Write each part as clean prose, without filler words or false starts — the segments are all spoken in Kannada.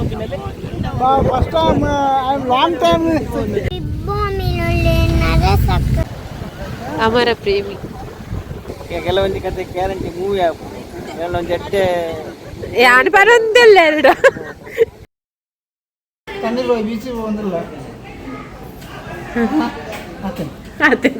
First time, I'm long time. ಅಮರ ಪ್ರೇಮಿ ಕೆಲವೊಂದು ಕತೆ ಗ್ಯಾರಂಟಿ ಮೂವಿ ಆಗ್ಬೋದು ಕೆಲವೊಂದು ಜಟ್ಟೆ ಯಾರು ಬರೋದಿಲ್ಲ ಎರಡು ಕಣ್ಣೀರು ಹೋಗಿ ಬೀಚಿಗೆ ಬಂದಿಲ್ಲ ಅದೇ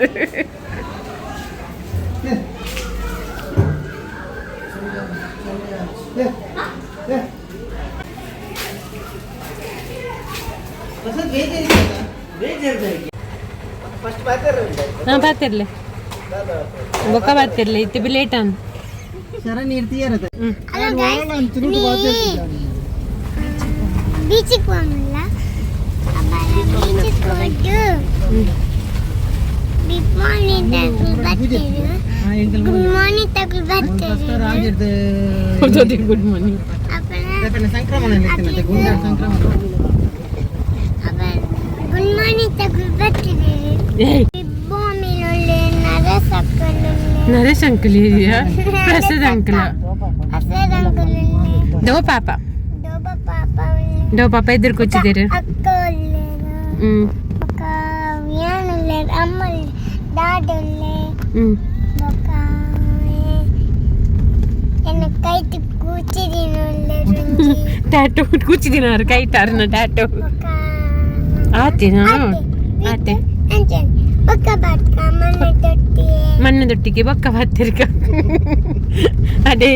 ಹಾಂ ಬರ್ತಿರ್ಲಿ ಬೊಕ್ಕ ಬರ್ತಿರ್ಲಿ ಇತ್ತು ಬಿ ಲೇಟ್ ಅನ್ ಶರಣ್ ಇರ್ತೀಯರತ್ತೆ ಬೀಚಿಗೆ ಹೋಗಲ್ಲ ಬೀಚಿಗೆ ಹೋಗಿ ಬಿಗ್ ಮಾರ್ನಿಂಗ್ ಬರ್ತೀವಿ ಗುಡ್ ಮಾರ್ನಿಂಗ್ ತಗೋ ಬರ್ತೀವಿ ಗುಡ್ ಮಾರ್ನಿಂಗ್ ಸಂಕ್ರಮಣ ಗುಡ್ ಮಾರ್ನಿಂಗ್ ತಗೋ ಬರ್ತೀವಿ ನರೇಶ್ ಅಂಕಲ್ ಇದೆಯಾ ಪ್ರಸಾದ್ ಅಂಕಲ್ ದೋ ಪಾಪ ಎದುರು ಕೂತಿದ್ದೀರಿ ಟ್ಯಾಟೋ ಕೂಚಿದೀನ ಅವ್ರು ಕೈಟಾರನ ಟ್ಯಾಟೋ ಆತೇನಾ ಆತೆ ಮಣ್ಣ ದೊಟ್ಟಿಗೆ ಬೊಕ್ಕ ಬರ್ತಿರ್ಕ ಅದೇ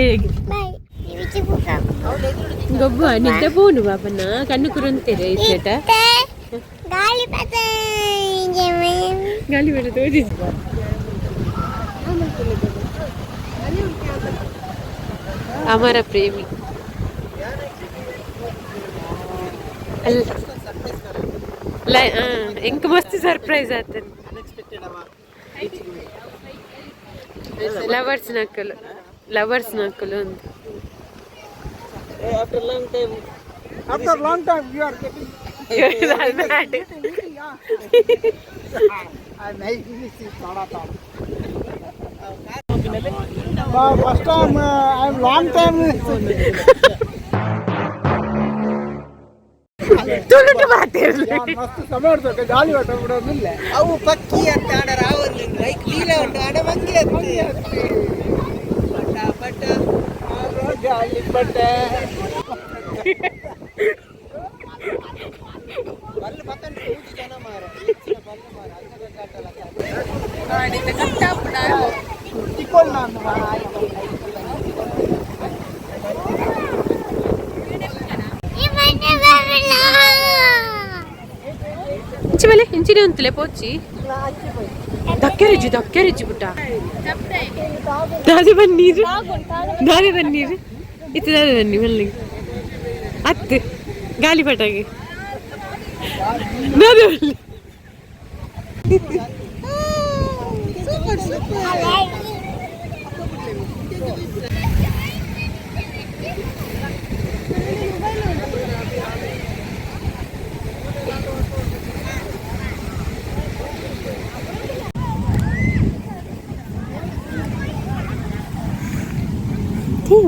ಗೊಬ್ಬ ನಿದ್ದೆ ಪೋನು ಬಾಬನ ಕಣ್ಣು ಕುರಂತೀರ ಇತ್ತ ಗಾಳಿ ಬೇಡ ತೋರಿ ಅಮರ ಪ್ರೇಮಿ ಅಲ್ಲ ಎಂಕ ಮಸ್ತ್ ಸರ್ಪ್ರೈಸ್ ಆತನ ಲವರ್ಸ್ ನಕ್ಕಲು ಒಂದು after long time you are getting mad nice to see first time I'm long time ತುಳುಟು ಮಾತಾಡ್ಲಿ ಮಸ್ತ್ ಸಮಯ ಇರ್ತದೆ ಗಾಳಿ ಹೊಟ್ಟ ಬಿಡೋದಿಲ್ಲ ಅವು ಪಕ್ಕಿ ಅಂತ ಆಡ ರಾವಲ್ಲಿ ಲೈಕ್ ಲೀಲ ಉಂಟು ಆಡ ಮಂಗಿ ಅಂತ ಪಟ ಗಾಳಿ ಪಟ ಬಲ್ಲು ಪತ್ತಂಡು ಪೂಜಿ ಜನ ಮಾರ ಬಲ್ಲು ಮಾರ ಅಲ್ಸದ ಕಾಟಲ ಗಾಡಿ ಕಟ್ಟಾಪುಡ ತಿಕ್ಕೊಳ್ಳ ನಾನು ಚಿವಲೆ ಇಂಚಿನೇ ಅಂತಲೇ ಪೋಚಿ ದಕ್ಕೆರಿಜಿ ಪುಟ್ಟ ದಾದಿ ಬನ್ನೀರು ಇತ್ತು ದಾದಿ ಬನ್ನಿ ಮಲ್ಲಿಗೆ ಅತ್ತು ಗಾಳಿ ಪಟಾಗಿ ದಾದಿ ಬನ್ನಿ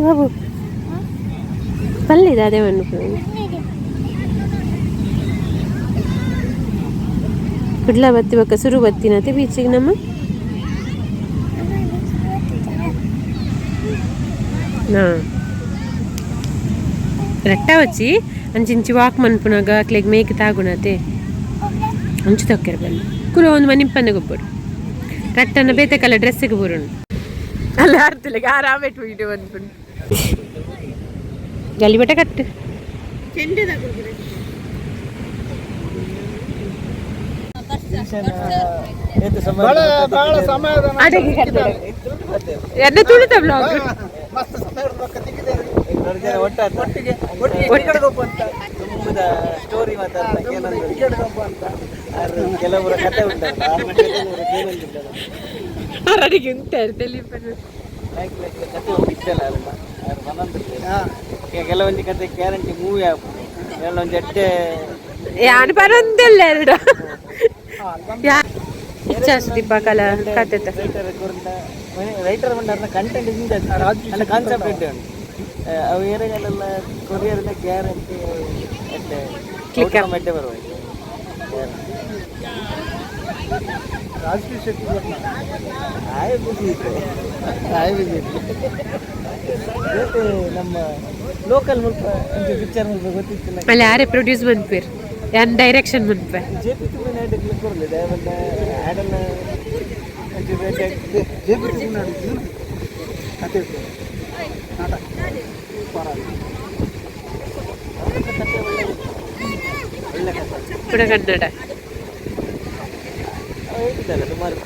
బాబు పర్లేదు అదేమనుకోండి ಕುಡ್ಲ ಬತ್ತಿ ಬಕ್ಕ ಸುರು ಬತ್ತಿನತೆ ಬೀಚಿಗೆ ನಮ್ಮ ರಟ್ಟ వచ్చి ಅಂಚಿಂಚಿ ವಾಕ್ ಮನ್ಪುನಾಗ ಅಕ್ಲೆಗ್ ಮೇಕ್ ತಾಗುಣತೆ ಅಂಚು ತಕ್ಕೆರ ಬಲ್ಲಿ ಕುಲ ಒಂದು ಮನಿಪ್ಪಂದ ಗೊಬ್ಬರು ರಟ್ಟನ ಬೇತೆ ಕಲ ಡ್ರೆಸ್ಸಿಗೆ ಬರೋಣ ಅಲ್ಲ ಆರ್ತಿಲ್ಲ ಆರಾಮೆಟ್ಟು ವಿಡಿಯೋ ಅಂದ್ಕೊಂಡು ಗಲಿಬಟ ಕಟ್ಟು ಎನ್ನ ತುಳಿತ ಬ್ಲಾಗ್ ಸ್ಟೋರಿ ಕೆಲವರ ಕತೆ ಉಂಟಲ್ಲ ಅರಡಿಗೆ ಉಂಟಾರು ತೆಲಿಪನು ಕೆಲವೊಂದು ಕತೆ ಗ್ಯಾರಂಟಿ ಮೂವಿ ಆಗ್ಬೋದು ಕೆಲವೊಂದು ಜಟ್ಟೆ ಯಾರು ಬರೋದಿಲ್ಲ ಎರಡು ಇಚ್ಛಾಸ್ತಿಪ್ಪ ಕಲಾ ಕತೆ ರೈಟರ್ ಬಂದ ಕಂಟೆಂಟ್ ಕಾನ್ಸೆಪ್ಟ್ ಉಂಟು ಅವು ಏರಿಯಾಗಳೆಲ್ಲ ಕೊರಿಯರ್ನ ಗ್ಯಾರಂಟಿ ಕ್ಲಿಕ್ ಮಡ್ಡೆ ಬರಬೇಕು ರಾಜಕೀಯ ಶಕ್ತಿ ಆಯ್ ಬಿಸಿ ಜೊತೆ ನಮ್ಮ ಲೋಕಲ್ ಮುಲ್ಪ ಪಿಕ್ಚರ್ ಮುಲ್ಪ ಗೊತ್ತಿತ್ತಿಲ್ಲ ಅಲ್ಲಿ ಯಾರೇ ಪ್ರೊಡ್ಯೂಸ್ ಮನ್ಪೇರ್ ಯಾನ್ ಡೈರೆಕ್ಷನ್ ಮನ್ಪೆ ಜೆ ಪಿ ತುಮಿ ನೈಟ್ ಕ್ಲಿಕ್ ಬರಲಿದೆ ಆಮೇಲೆ ಆ್ಯಡನ್ನ ಜೆ ಪಿ ತುಮಿ ನಾಡಿದ್ದು ಕತೆ ನಾಟಕ ಒಳ್ಳೆ ಕತೆ ಕೂಡ ಕನ್ನಡ ಹೇಳ್ತಿದ್ದಲ್ಲ ಸುಮಾರು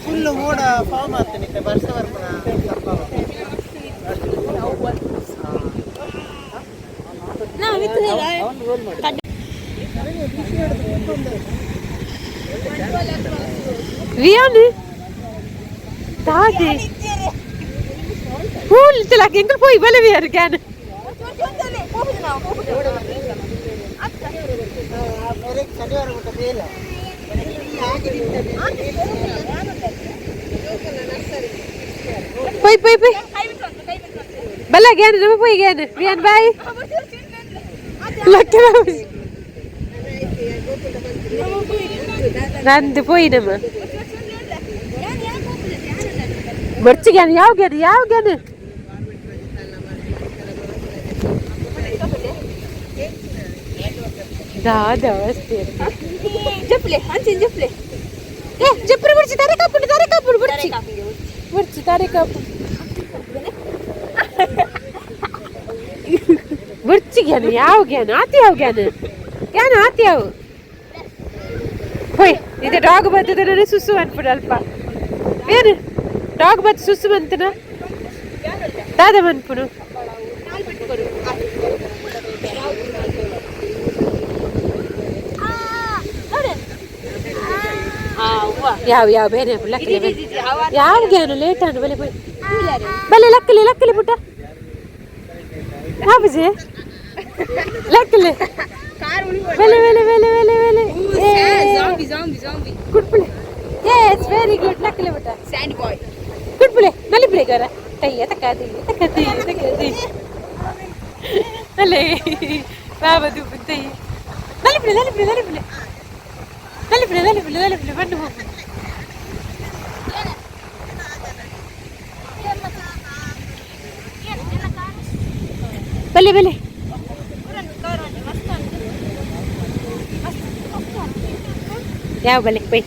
ಫುಲ್ಲು ಮೋಡ ಫಾರ್ಮ್ ಆಗ್ತಾನೆ ವರ್ಷ ಬರ್ಪಣ Riani Tadi Pool tilak engkau poi bale biar kan Poi bala gan nama poi gan Rian bye Lakka Nanti poi nama Bercigan ಯಾವ ಗೆನ ದಾದ ಅವಸ್ಥೆ ಜಪ್ಲೆ ಹಂಚಿನ ಜಪ್ಲೆ ಜಪ್ರೆ ಬರ್ಚಿ ತಾರೆ ಕಾಪುಡು ಬರ್ಚಿ ತಾರೆ ಕಾಪು ಬರ್ಚಿಗ್ಯಾನ ಯಾವ ಜ್ಞಾನ ಆತಿ ಯಾವ ಜ್ಞಾನ ಆತಿ ಯಾವ ಹೋಯ್ ಇದು ಡಾಗ್ ಬರ್ತದೆ ಸುಸು ಅನ್ಬಿಡು ಅಲ್ಪ ಏನು ಡಾಗ್ ಬತ್ ಸುಸು ಬಂತನ ದಾದ ಮನ್ಪುನು ಯಾವ ಬೇರೆ ಲಕ್ಕಲೆ ಯಾವ ಜ್ಞಾನ ಲೇಟ್ ಅನ್ನು ಬಲೆ ಬಲೆ ಲಕ್ಕಲೆ ಪುಟ್ಟ ಬಜೆ ಲಕ್ಕಲೆ ಬಲೆ good play it's very good ಲಕ್ಕಲೆ ಪುಟ್ಟ ಸ್ಯಾಂಡ್ ಬಾಯ್ ಗುಡ್ ಪ್ಲೇ ನಲಿ ಪ್ಲೇ ಕರ ತಯ್ಯ ತಕದಿ ಅಲೆ ಬಾಬಾ ದು ತಯ್ಯ ನಲಿ ಪ್ಲೇ ಬಂದು ಹೋಗು ಬಲೆ ಯಾವ ಬಲೆ ಬೈ